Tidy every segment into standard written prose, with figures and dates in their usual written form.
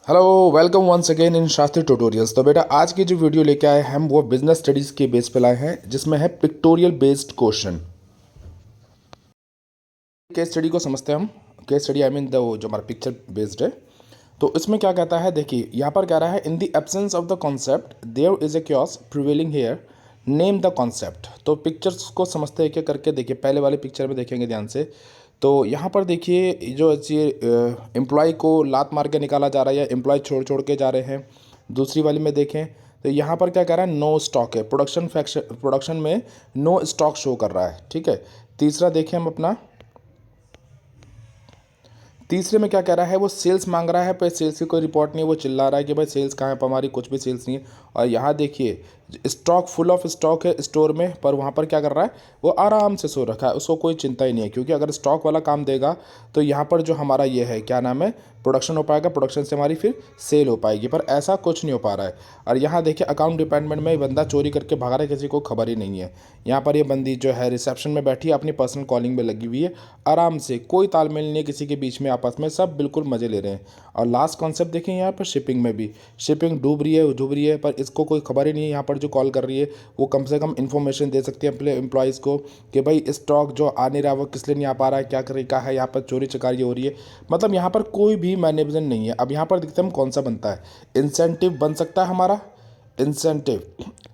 Hello, welcome once again in Shastri Tutorials. तो बेटा आज की जो वीडियो लेके आए हैं हम वो बिजनेस स्टडीज़ के बेस पे लाए हैं, जिसमें है pictorial based question. Case study को समझते हैं हम। Case study I mean the जो हमारा पिक्चर बेस्ड है। तो इसमें क्या कहता है, देखिए यहाँ पर कह रहा है in the absence of the concept there is a chaos prevailing here, name the concept. तो पिक्चर्स को समझते हैं क्या करके, देखिए पहले वाले पिक्चर में देखेंगे ध्यान से। तो यहाँ पर देखिए जो ये एम्प्लॉय को लात मार के निकाला जा रहा है या एम्प्लॉय छोड़ छोड़ के जा रहे हैं। दूसरी वाली में देखें तो यहाँ पर क्या कह रहा है, नो स्टॉक है, प्रोडक्शन में नो स्टॉक शो कर रहा है। ठीक है। तीसरा देखें हम अपना, तीसरे में क्या कह रहा है, वो सेल्स मांग रहा है पर सेल्स की कोई रिपोर्ट नहीं है, वो चिल्ला रहा है कि भाई सेल्स कहाँ है, पर हमारी कुछ भी सेल्स नहीं है। और यहाँ देखिए स्टॉक फुल ऑफ स्टॉक है स्टोर में, पर वहाँ पर क्या कर रहा है, वो आराम से सो रखा है, उसको कोई चिंता ही नहीं है। क्योंकि अगर स्टॉक वाला काम देगा तो यहाँ पर जो हमारा ये है क्या नाम है, प्रोडक्शन हो पाएगा, प्रोडक्शन से हमारी फिर सेल हो पाएगी, पर ऐसा कुछ नहीं हो पा रहा है। और यहाँ देखिए अकाउंट डिपार्टमेंट में बंदा चोरी करके भाग रहा है, किसी को खबर ही नहीं है। यहाँ पर ये बंदी जो है रिसेप्शन में बैठी है, अपनी पर्सनल कॉलिंग में लगी हुई है, आराम से, कोई तालमेल नहीं है किसी के बीच में, आपस में सब बिल्कुल मज़े ले रहे हैं। और लास्ट कॉन्सेप्ट देखें यहाँ पर, शिपिंग में भी शिपिंग डूब रही है, पर इसको कोई खबर ही नहीं है। यहाँ पर जो कॉल कर रही है वो कम से कम इन्फॉर्मेशन दे सकती है अपने एम्प्लॉयज़ को कि भाई स्टॉक जो आ नहीं रहा वो किस लिए नहीं आ पा रहा है, क्या करे क्या है, यहाँ पर चोरी चकारी हो रही है। मतलब यहाँ पर कोई भी मैनेजमेंट नहीं है। अब यहाँ पर देखते हैं हम कौन सा बनता है। इंसेंटिव बन सकता है हमारा,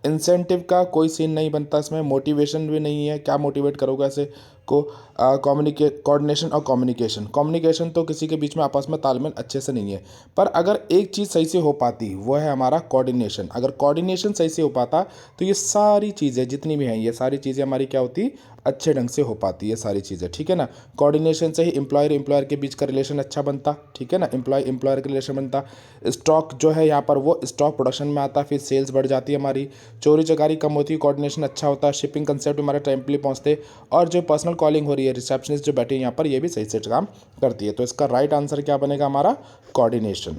इंसेंटिव का कोई सीन नहीं बनता इसमें। मोटिवेशन भी नहीं है, क्या मोटिवेट करोगे ऐसे को। कोऑर्डिनेशन और कम्युनिकेशन तो किसी के बीच में आपस में तालमेल अच्छे से नहीं है। पर अगर एक चीज़ सही से हो पाती वो है हमारा कोऑर्डिनेशन। अगर कोऑर्डिनेशन सही से हो पाता तो ये सारी चीज़ें जितनी भी हैं, ये सारी चीज़ें हमारी क्या होती, अच्छे ढंग से हो पाती है सारी चीज़ें। ठीक है ना। कोऑर्डिनेशन से ही एम्प्लॉयर के बीच का रिलेशन अच्छा बनता। ठीक है ना। एम्प्लॉयर का रिलेशन बनता। स्टॉक जो है यहाँ पर वो स्टॉक प्रोडक्शन में आता, फिर सेल्स बढ़ जाती है हमारी, चोरी चकारी कम होती है, कोऑर्डिनेशन अच्छा होता है, शिपिंग कंसेप्ट हमारे टाइमली पहुँचते, और जो पर्सनल कॉलिंग हो रही है, रिसेप्शनिस्ट जो बैठी है यहाँ पर, ये भी सही से काम करती है। तो इसका राइट आंसर क्या बनेगा हमारा, कोऑर्डिनेशन।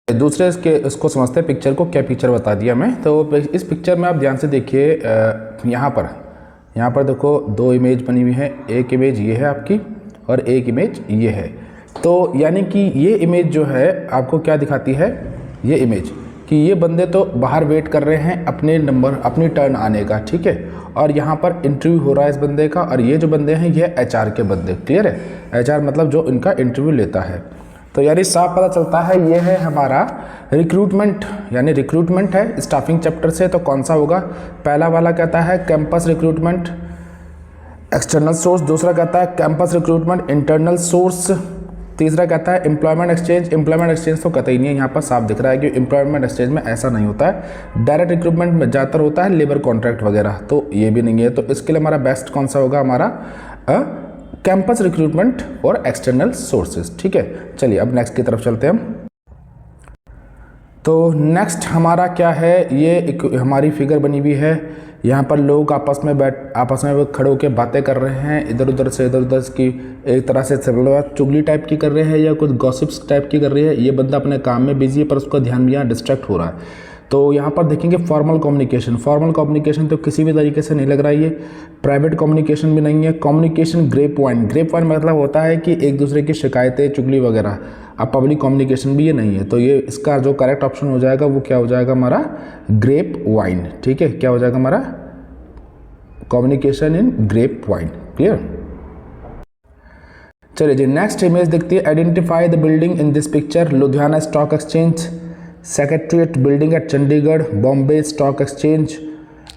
दूसरे इसको समझते हैं, पिक्चर को क्या पिक्चर बता दिया मैं। तो इस पिक्चर में आप ध्यान से देखिए, यहाँ पर देखो दो इमेज बनी हुई है। एक इमेज ये है आपकी और एक इमेज ये है। तो यानी कि ये इमेज जो है आपको क्या दिखाती है, ये इमेज कि ये बंदे तो बाहर वेट कर रहे हैं अपनी टर्न आने का। ठीक है। और यहाँ पर इंटरव्यू हो रहा है इस बंदे का, और ये जो बंदे हैं ये एचआर के बंदे। क्लियर है। एचआर मतलब जो इनका इंटरव्यू लेता है। तो यानी साफ पता चलता है ये है हमारा रिक्रूटमेंट, यानी रिक्रूटमेंट है स्टाफिंग चैप्टर से। तो कौन सा होगा, पहला वाला कहता है कैंपस रिक्रूटमेंट एक्सटर्नल सोर्स, दूसरा कहता है कैंपस रिक्रूटमेंट इंटरनल सोर्स, तीसरा कहता है एम्प्लॉयमेंट एक्सचेंज तो कतई नहीं है, यहाँ पर साफ दिख रहा है कि एम्प्लॉयमेंट एक्सचेंज में ऐसा नहीं होता है। डायरेक्ट रिक्रूटमेंट में ज़्यादातर होता है लेबर कॉन्ट्रैक्ट वगैरह, तो ये भी नहीं है। तो इसके लिए हमारा बेस्ट कौन सा होगा, हमारा कैंपस रिक्रूटमेंट और एक्सटर्नल सोर्सेज। ठीक है। चलिए अब नेक्स्ट की तरफ चलते हैं हम। तो नेक्स्ट हमारा क्या है, ये एक हमारी फिगर बनी हुई है। यहाँ पर लोग आपस में खड़े होकर बातें कर रहे हैं, इधर उधर की एक तरह से चुगली टाइप की कर रहे हैं या कुछ गॉसिप्स टाइप की कर रही है। ये बंदा अपने काम में बिजी है पर उसका ध्यान भी यहाँ डिस्ट्रैक्ट हो रहा है। तो यहाँ पर देखेंगे फॉर्मल कम्युनिकेशन तो किसी भी तरीके से नहीं लग रहा है। ये प्राइवेट कम्युनिकेशन भी नहीं है। कम्युनिकेशन ग्रेप वाइन मतलब होता है कि एक दूसरे की शिकायतें चुगली वगैरह। अब पब्लिक कम्युनिकेशन भी ये नहीं है। तो ये इसका जो करेक्ट ऑप्शन हो जाएगा वो क्या हो जाएगा, हमारा ग्रेप वाइन। ठीक है। क्या हो जाएगा हमारा, communication in grape wine. Clear. चलिए जी नेक्स्ट इमेज देखती है। Identify the building in this picture, Ludhiana stock exchange, secretariat building at Chandigarh, Bombay stock exchange,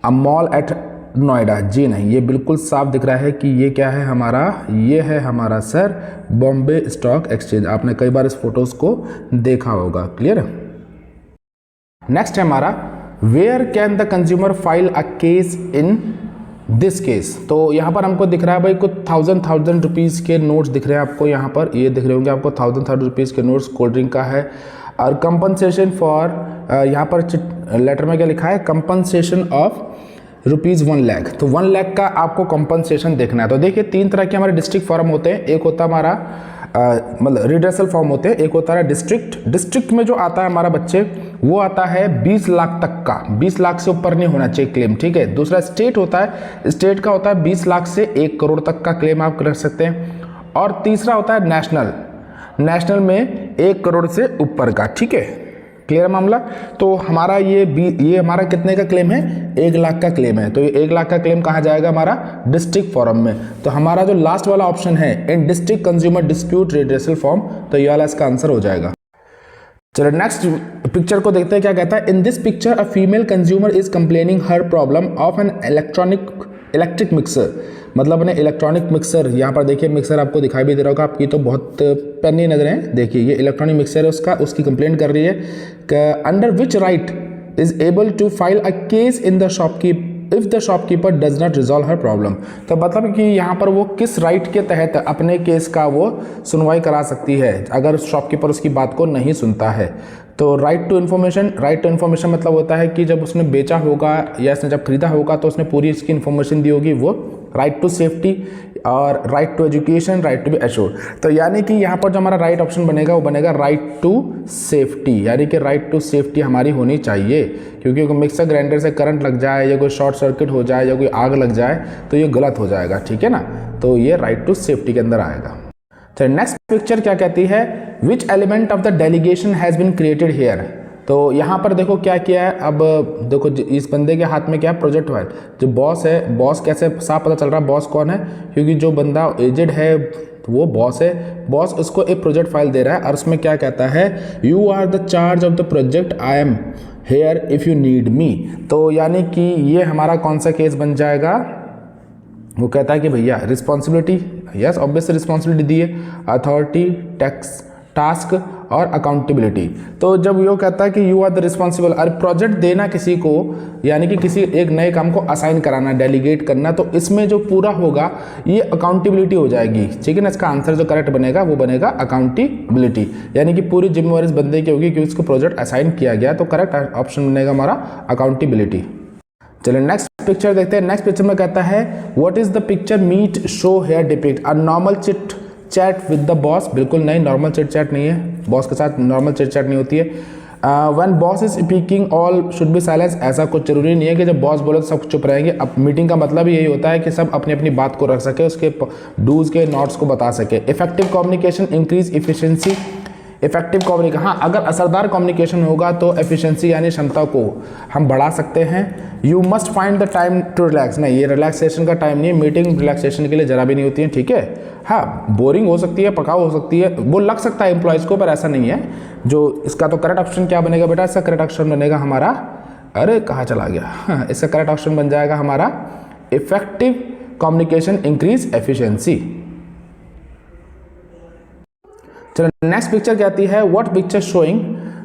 a mall at Noida. जी नहीं, ये बिल्कुल साफ दिख रहा है कि ये क्या है हमारा, ये है हमारा सर बॉम्बे स्टॉक एक्सचेंज। आपने कई बार इस फोटोज को देखा होगा। क्लियर। नेक्स्ट है हमारा, where can the consumer file a case in this case. तो यहाँ पर हमको दिख रहा है भाई कुछ थाउजेंड रुपीज़ के नोट्स दिख रहे हैं आपको। यहाँ पर ये दिख रहे होंगे आपको थाउजेंड रुपीज़ के नोट्स, कोल्ड ड्रिंक का है। और कंपनसेशन फॉर, यहाँ पर लेटर में क्या लिखा है, कंपनसेशन ऑफ ₹1,00,000। तो 1,00,000 का आपको कंपनसेशन देखना है। तो देखिए तीन तरह के हमारे डिस्ट्रिक्ट फॉर्म होते हैं। एक होता है हमारा मतलब रिड्रेसल फॉर्म होते हैं, एक होता है डिस्ट्रिक्ट में जो आता है हमारा बच्चे वो आता है 20 लाख तक का, 20 लाख से ऊपर नहीं होना चाहिए क्लेम। ठीक है। दूसरा स्टेट होता है, स्टेट का होता है 20 लाख से 1 करोड़ तक का क्लेम आप कर सकते हैं। और तीसरा होता है नेशनल, नेशनल में 1 करोड़ से ऊपर का, ठीक है, क्लियर मामला। तो हमारा ये हमारा कितने का क्लेम है, 1 लाख का क्लेम है। तो ये 1 लाख का क्लेम कहाँ जाएगा हमारा, डिस्ट्रिक्ट फॉरम में। तो हमारा जो लास्ट वाला ऑप्शन है in district consumer dispute redressal forum, तो ये वाला इसका आंसर हो जाएगा। चलो नेक्स्ट पिक्चर को देखते हैं क्या कहता है। इन this picture a female consumer is complaining her problem of an electric mixer, मतलब अपने इलेक्ट्रॉनिक मिक्सर, यहाँ पर देखिए मिक्सर आपको दिखाई भी दे रहा होगा, आपकी तो बहुत पैनी नजर है, देखिए ये इलेक्ट्रॉनिक मिक्सर है उसकी कंप्लेंट कर रही है कि under which right is able to file a case in the shopkeep if the shopkeeper does not resolve her problem. तो मतलब कि यहाँ पर वो किस राइट के तहत अपने केस का वो सुनवाई करा सकती है अगर शॉपकीपर उसकी बात को नहीं सुनता है। तो राइट टू इन्फॉर्मेशन मतलब होता है कि जब उसने बेचा होगा या इसने जब खरीदा होगा तो उसने पूरी इसकी इन्फॉर्मेशन दी होगी, वो राइट टू सेफ्टी और right to education, right to be assured. तो यानी कि यहाँ पर जो हमारा राइट ऑप्शन बनेगा वो बनेगा राइट टू सेफ्टी, यानी कि राइट टू सेफ्टी हमारी होनी चाहिए, क्योंकि मिक्सर ग्राइंडर से करंट लग जाए या कोई शॉर्ट सर्किट हो जाए या कोई आग लग जाए तो ये गलत हो जाएगा, ठीक है ना। तो ये राइट टू सेफ्टी के अंदर आएगा। तो नेक्स्ट पिक्चर क्या कहती है, which element of the delegation has been created here. तो यहाँ पर देखो क्या किया है, अब देखो इस बंदे के हाथ में क्या है, प्रोजेक्ट फाइल। जो बॉस है, बॉस कैसे साफ पता चल रहा है बॉस कौन है, क्योंकि जो बंदा एजेड है वो बॉस है। बॉस उसको एक प्रोजेक्ट फाइल दे रहा है और उसमें क्या कहता है, you are the charge of the project, I am here if you need me. तो यानी कि ये हमारा कौन सा केस बन जाएगा, वो कहता है कि भैया रिस्पॉन्सिबिलिटी, यस ऑब्वियस रिस्पॉन्सिबिलिटी दी है, अथॉरिटी, टैक्स, टास्क और अकाउंटेबिलिटी। तो जब यो कहता है कि यू आर द रिस्पॉन्सिबल, और प्रोजेक्ट देना किसी को, यानी कि किसी एक नए काम को असाइन कराना, डेलीगेट करना, तो इसमें जो पूरा होगा ये अकाउंटेबिलिटी हो जाएगी, ठीक है ना। इसका आंसर जो करेक्ट बनेगा वो बनेगा अकाउंटेबिलिटी, यानी कि पूरी जिम्मेवारी इस बंदे की होगी कि उसको प्रोजेक्ट असाइन किया गया, तो करेक्ट ऑप्शन बनेगा हमारा अकाउंटेबिलिटी। चलिए नेक्स्ट पिक्चर देखते हैं। नेक्स्ट पिक्चर में कहता है what is the picture meet show here depict a normal chit chat with the boss. बिल्कुल नहीं, नॉर्मल चिट चैट नहीं है, बॉस के साथ नॉर्मल चिट चैट नहीं होती है। When boss is speaking all should be silence, ऐसा कुछ जरूरी नहीं है कि जब बॉस बोले तो सब चुप रहेंगे। अब मीटिंग का मतलब यही होता है कि सब अपनी अपनी बात को रख सके, उसके डूज के नॉट्स को बता सके। Effective communication increase efficiency, effective communication, हाँ अगर असरदार कम्युनिकेशन होगा तो एफिशिएंसी यानी क्षमता को हम बढ़ा सकते हैं। You must find the time to relax, नहीं ये रिलैक्सेशन का टाइम नहीं है, मीटिंग रिलैक्सेशन के लिए जरा भी नहीं होती है, ठीक है। हाँ बोरिंग हो सकती है, पकाऊ हो सकती है, वो लग सकता है एम्प्लॉयज़ को, पर ऐसा नहीं है। जो इसका तो करेक्ट ऑप्शन क्या बनेगा बेटा, इसका करेक्ट ऑप्शन बनेगा हमारा, अरे कहाँ चला गया, हाँ इसका करेक्ट ऑप्शन बन जाएगा हमारा इफेक्टिव कम्युनिकेशन इंक्रीज एफिशिएंसी। चलो नेक्स्ट पिक्चर कहती है what picture showing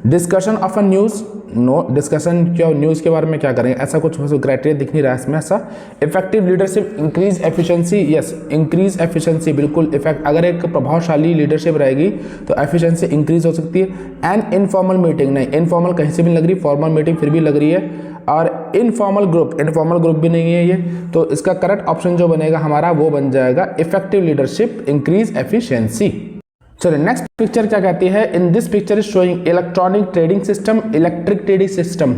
discussion of a news, no discussion क्या न्यूज़ के बारे में क्या करेंगे, ऐसा कुछ क्राइटेरिया दिख नहीं रहा है इसमें ऐसा। Effective leadership increase efficiency, yes increase efficiency, बिल्कुल इफेक्ट, अगर एक प्रभावशाली लीडरशिप रहेगी तो एफिशिएंसी इंक्रीज हो सकती है। एंड इनफॉर्मल मीटिंग, नहीं इनफॉर्मल कहीं से भी नहीं लग रही, फॉर्मल मीटिंग फिर भी लग रही है। और इनफॉर्मल ग्रुप भी नहीं है ये, तो इसका करेक्ट ऑप्शन जो बनेगा हमारा वो बन जाएगा इफेक्टिव लीडरशिप इंक्रीज एफिशिएंसी। चलिए नेक्स्ट पिक्चर क्या कहती है, इन this picture is showing electronic trading system, electric trading system,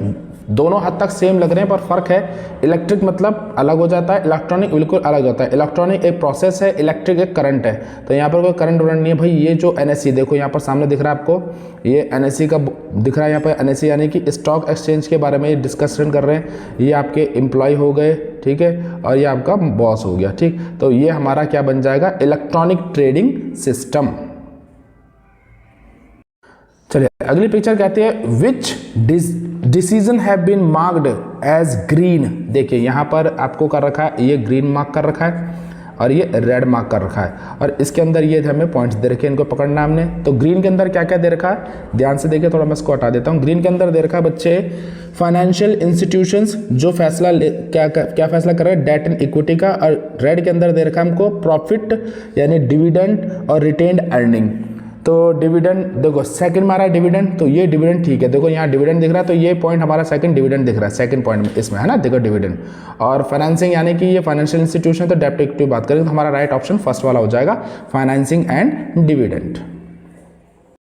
दोनों हद तक सेम लग रहे हैं पर फर्क है। इलेक्ट्रिक मतलब अलग हो जाता है, इलेक्ट्रॉनिक बिल्कुल अलग होता है। इलेक्ट्रॉनिक एक प्रोसेस है, इलेक्ट्रिक एक करंट है। तो यहाँ पर कोई करंट वरंट नहीं है भाई। ये जो NSE देखो यहाँ पर सामने दिख रहा है आपको, ये NSE का दिख रहा है यहाँ पर। NSE यानी कि स्टॉक एक्सचेंज के बारे में डिस्कशन कर रहे हैं। ये आपके एम्प्लॉय हो गए, ठीक है, और ये आपका बॉस हो गया, ठीक। तो ये हमारा क्या बन जाएगा, इलेक्ट्रॉनिक ट्रेडिंग सिस्टम। चलिए अगली पिक्चर कहती है which decision have been marked as green. देखिए यहाँ पर आपको कर रखा है, ये ग्रीन मार्क कर रखा है और ये रेड मार्क कर रखा है, और इसके अंदर ये हमें पॉइंट्स दे रखे हैं, इनको पकड़ना हमने। तो ग्रीन के अंदर क्या क्या दे रखा है, ध्यान से देखिए, थोड़ा मैं इसको हटा देता हूँ। ग्रीन के अंदर दे रखा है बच्चे फाइनेंशियल इंस्टीट्यूशंस जो फैसला क्या फैसला कर रहे हैं, डेट एंड इक्विटी का। और रेड के अंदर दे रखा है हमको प्रॉफिट यानी डिविडेंड और रिटेन्ड अर्निंग। तो डिविडेंड देखो सेकंड मारा है डिविडेंड, तो ये डिविडेंड ठीक है, देखो यहाँ डिविडेंड दिख रहा है, तो ये पॉइंट हमारा सेकंड डिविडेंड दिख रहा है, सेकंड पॉइंट में इसमें है ना, देखो डिविडेंड। और फाइनेंसिंग यानी कि ये फाइनेंशियल इंस्टीट्यूशन, तो डेब्ट इक्विटी बात करें तो हमारा राइट ऑप्शन फर्स्ट वाला हो जाएगा, फाइनेंसिंग एंड डिविडेंड।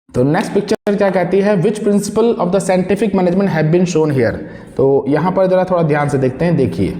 तो नेक्स्ट पिक्चर क्या कहती है, which principle of the scientific management have been shown here. तो यहाँ पर जरा थोड़ा ध्यान से देखते हैं, देखिए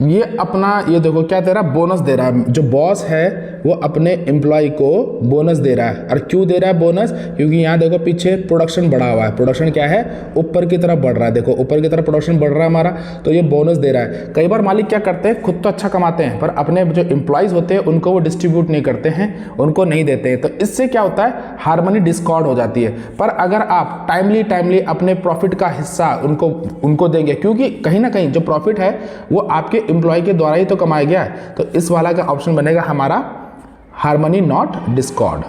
ये अपना ये देखो क्या दे रहा है, बोनस दे रहा है। जो बॉस है वो अपने एम्प्लॉय को बोनस दे रहा है। और क्यों दे रहा है बोनस? क्योंकि यहाँ देखो पीछे प्रोडक्शन बढ़ा हुआ है, प्रोडक्शन क्या है, ऊपर की तरफ बढ़ रहा है, देखो ऊपर की तरफ प्रोडक्शन बढ़ रहा है हमारा, तो ये बोनस दे रहा है। कई बार मालिक क्या करते हैं, खुद तो अच्छा कमाते हैं पर अपने जो एम्प्लॉयज़ होते हैं उनको वो डिस्ट्रीब्यूट नहीं करते हैं, उनको नहीं देते हैं, तो इससे क्या होता है, हार्मनी डिस्कॉर्ड हो जाती है। पर अगर आप टाइमली अपने प्रॉफिट का हिस्सा उनको देंगे, क्योंकि कहीं ना कहीं जो प्रॉफिट है वो आपके एम्प्लॉय के द्वारा ही तो कमाया गया है, तो इस वाला का ऑप्शन बनेगा हमारा हार्मनी नॉट डिस्कॉर्ड।